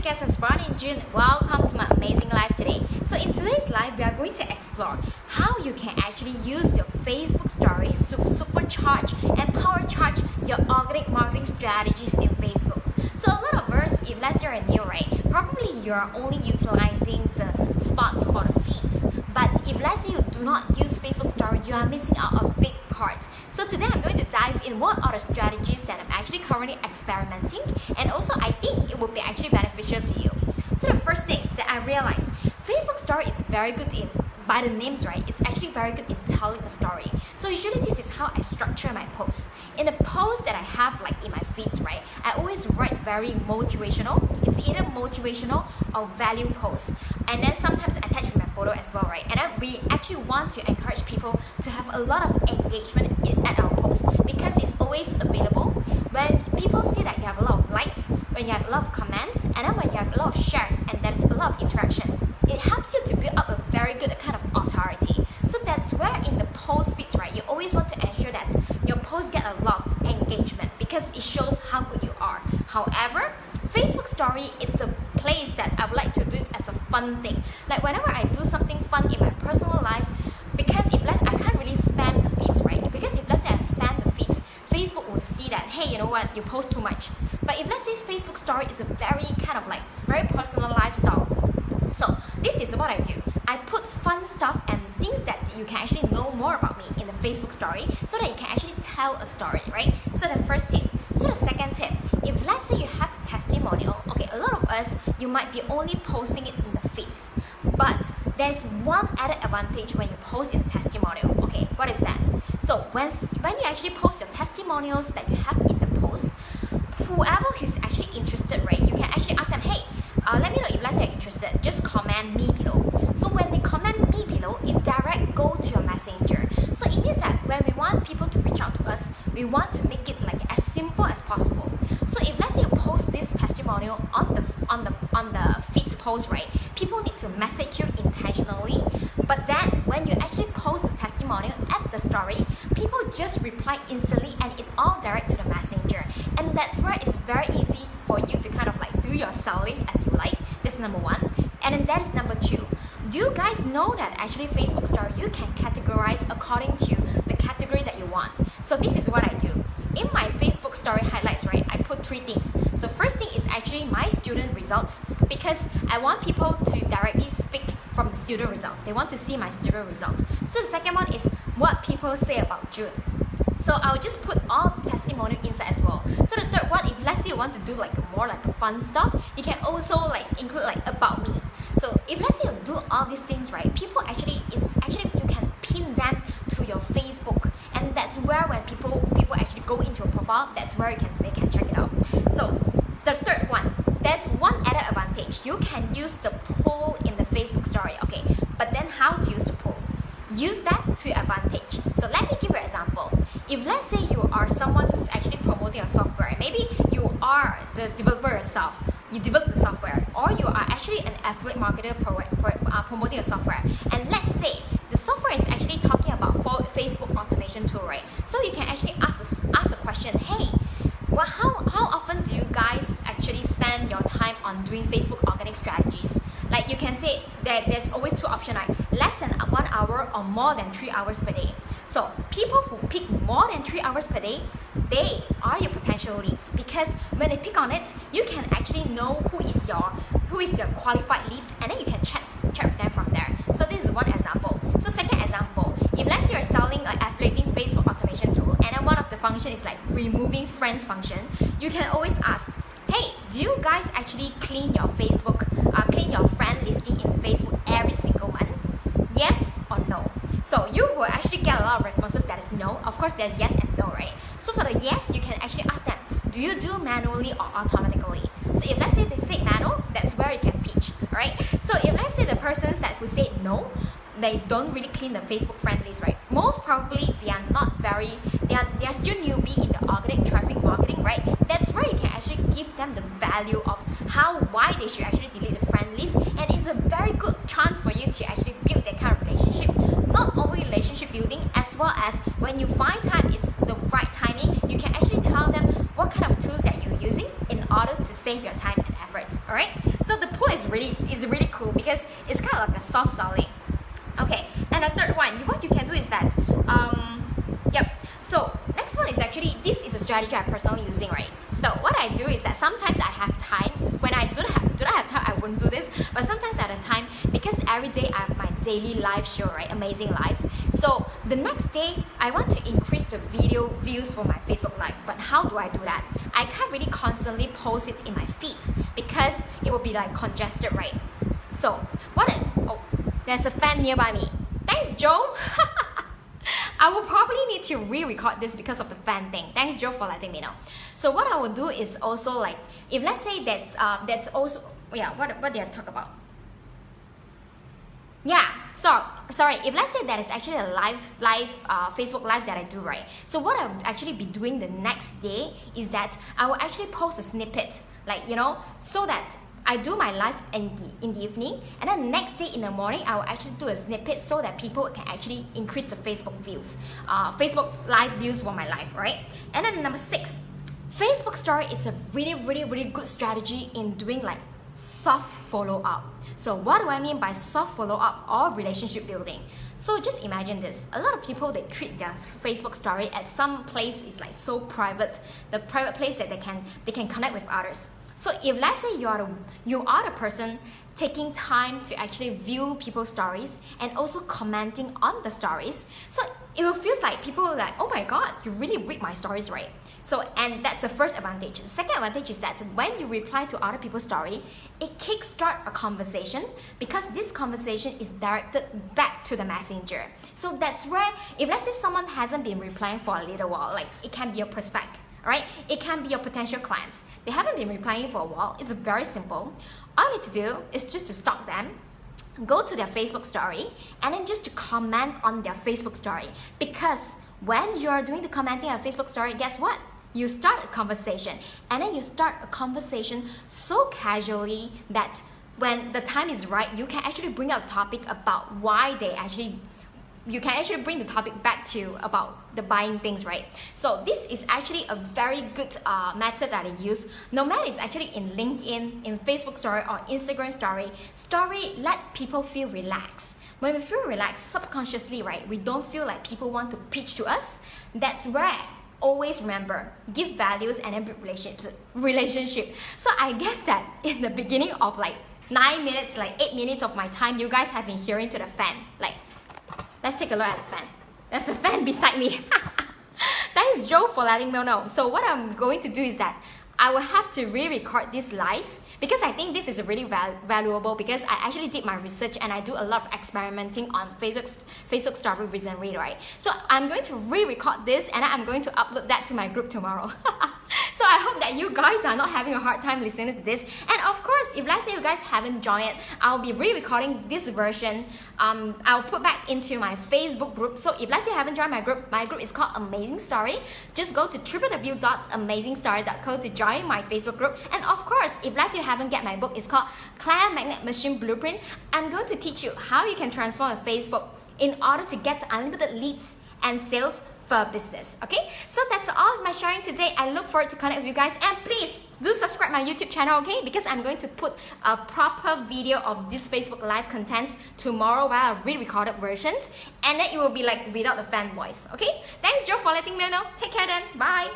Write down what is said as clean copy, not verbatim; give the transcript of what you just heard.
guys, it's Brian and June. Welcome to my amazing life today. So in today's live, we are going to explore how you can actually use your Facebook stories to supercharge and power charge your organic marketing strategies in Facebook. So a lot of us, if let's say you're new, right, probably you are only utilizing the spots for the feeds. But if let's say you do not use Facebook story, you are missing out a big part. So today I'm going to dive in what are the strategies that I'm actually currently experimenting, and also I think it will be actually beneficial to you. So the first thing that I realized, Facebook story is very good in, by the names, right, it's actually very good in telling a story. So usually this is how I structure my posts. In the posts that I have like in my feeds, right, I always write very motivational. It's either motivational or value posts. And then sometimes attach with my photo as well, right? And then we actually want to encourage people to have a lot of engagement at our posts because it's always available. When people see that you have a lot of likes, when you have a lot of comments, and then when you have a lot of shares and there's a lot of interaction, it helps you to build up a very good kind of authority. So that's where in the post feeds, right, you always want to ensure that your posts get a lot of engagement because it shows how good you are. However, Facebook story, it's a place that I would like to do it as a fun thing. Like whenever I do something fun in my personal life, because if I can't really spam the feeds, right? Because if let's say I spam the feeds, Facebook will see that, hey, you know what, you post too much. But if let's say Facebook story is a very kind of like very personal lifestyle, so this is what I do. I put fun stuff and things that you can actually know more about me in the Facebook story so that you can actually tell a story, right? So the first tip. So the second tip, if let's say you have testimonial, okay, a lot of us, you might be only posting it in the feeds. But there's one added advantage when you post in testimonial. Okay, what is that? So when you actually post your testimonials that you have in the post, whoever is actually interested, right, you can actually ask them, hey, let me know if let's say you're interested, just comment me below. So when they comment me below, it direct go to your messenger. So it means that when we want people to reach out to us, we want to make it like as simple as possible. So if let's say you post this testimonial on the feeds post, right, people need to message you intentionally. But then when you actually post the testimonial at the story, people just reply instantly and it all direct to the messenger. And that's where it's very easy for you to kind of like do your selling as you like. That's number one. And then that is number two. Do you guys know that actually Facebook story you can categorize according to the category that you want? So this is what I do. In my Facebook story highlights, right, I put three things. So first thing is actually my student results because I want people to directly speak from the student results. They want to see my student results. So the second one is what people say about June. So I'll just put all the testimonial inside as well. So the third one, if let's say you want to do like more like fun stuff, you can also like include like about me. So if let's say you do all these things, right, people actually, it's actually you can pin them to your Facebook, and that's where when people actually go into your profile, that's where they can check it out. So the third one, there's one added advantage. You can use the poll in the Facebook story. Okay, but then how to use the poll? Use that to your advantage. So let me give you an example. If let's say you are someone who's actually promoting a software, maybe you are the developer yourself, you develop the software, or you are actually an affiliate marketer promoting a software, and let's say the software is actually talking about Facebook automation tool, right? So you can actually ask a question, hey, well, how often do you guys actually spend your time on doing Facebook organic strategies? Like you can say that there's always two options, right? Less than 1 hour or more than 3 hours per day. So people who pick more than 3 hours per day, they are your potential leads because when they pick on it, you can actually know who is your qualified leads, and then you can chat with them from there. So this is one example. So second example, if let's say you're selling like affiliating Facebook automation tool, and then one of the function is like removing friends function, you can always ask, hey, do you guys actually clean your Facebook, clean your friend listing in Facebook every single month? Yes or no? So you will actually get a lot of responses that is no. Of course, there's yes and no, right? So for the yes, you can actually ask them, do you do manually or automatically? So if let's say they say manual, that's where you can pitch, right? So if let's say the persons that who say no, they don't really clean the Facebook friend list, right? Most probably they are still newbie in the organic traffic marketing, right? That's where you can actually give them the value of why they should actually delete the friend list, and it's a very good chance for you to actually build that kind of relationship. Not only relationship building, as well as when you find time, it's the right timing, you can actually tell them what kind of tools that you're using in order to save your time and efforts. Alright, So the pool is really cool because it's kind of like a soft solid. Okay, and the third one, what you can do is that, yep. So next one is actually, this is a strategy I'm personally using, right? So what I do is that sometimes I have time. When I don't have time, I wouldn't do this. But sometimes I have time because every day I have my daily live show, right? Amazing Live. So the next day, I want to increase the video views for my Facebook Live. But how do I do that? I can't really constantly post it in my feeds because it will be like congested, right? So oh, there's a fan nearby me. Thanks, Joe. I will probably need to re-record this because of the fan thing. Thanks, Joe, for letting me know. So what I will do is also like, if let's say that's also, yeah, what did I talk about? Yeah, sorry. If let's say that is actually a live Facebook Live that I do, right? So what I would actually be doing the next day is that I will actually post a snippet, like, you know, so that I do my live in the evening, and then the next day in the morning, I will actually do a snippet so that people can actually increase the Facebook views, Facebook Live views for my live, right? And then number 6, Facebook Story is a really good strategy in doing like soft follow-up. So what do I mean by soft follow-up or relationship building? So just imagine this. A lot of people, they treat their Facebook story as some place is like so private, the private place that they can connect with others. So if let's say you are the person taking time to actually view people's stories and also commenting on the stories, so it will feel like people are like, oh my god, you really read my stories, right? So, and that's the first advantage. The second advantage is that when you reply to other people's story, it kickstart a conversation because this conversation is directed back to the messenger. So that's where, if let's say someone hasn't been replying for a little while, like it can be a prospect, right? It can be your potential clients. They haven't been replying for a while. It's very simple. All you need to do is just to stalk them, go to their Facebook story, and then just to comment on their Facebook story. Because when you're doing the commenting on Facebook story, guess what? You start a conversation, and then you start a conversation so casually that when the time is right, you can actually bring out a topic about why you can actually bring the topic back to about the buying things, right? So this is actually a very good method that I use. No matter it's actually in LinkedIn, in Facebook story or Instagram story let people feel relaxed. When we feel relaxed subconsciously, right, we don't feel like people want to pitch to us. That's where always remember, give values and then build relationship. So I guess that in the beginning of like 9 minutes, like 8 minutes of my time, you guys have been hearing to the fan, like, let's take a look at the fan. There's a fan beside me. Thanks, Joe, for letting me know. So what I'm going to do is that I will have to re-record this live because I think this is really valuable because I actually did my research and I do a lot of experimenting on Facebook story recently, right? So I'm going to re-record this and I'm going to upload that to my group tomorrow. So I hope that you guys are not having a hard time listening to this. And of course, if let's say you guys haven't joined it, I'll be re-recording this version. I'll put back into my Facebook group. So if let's say you haven't joined my group is called Amazing Story. Just go to www.amazingstory.co to join my Facebook group. And of course, if let's say you haven't get my book, it's called Client Magnet Machine Blueprint. I'm going to teach you how you can transform a Facebook in order to get unlimited leads and sales for business. Okay, so that's all of my sharing today. I look forward to connect with you guys, and please do subscribe my YouTube channel, okay, because I'm going to put a proper video of this Facebook Live contents tomorrow via re-recorded versions, and then it will be like without the fan voice. Okay, thanks, Joe, for letting me know. Take care then. Bye.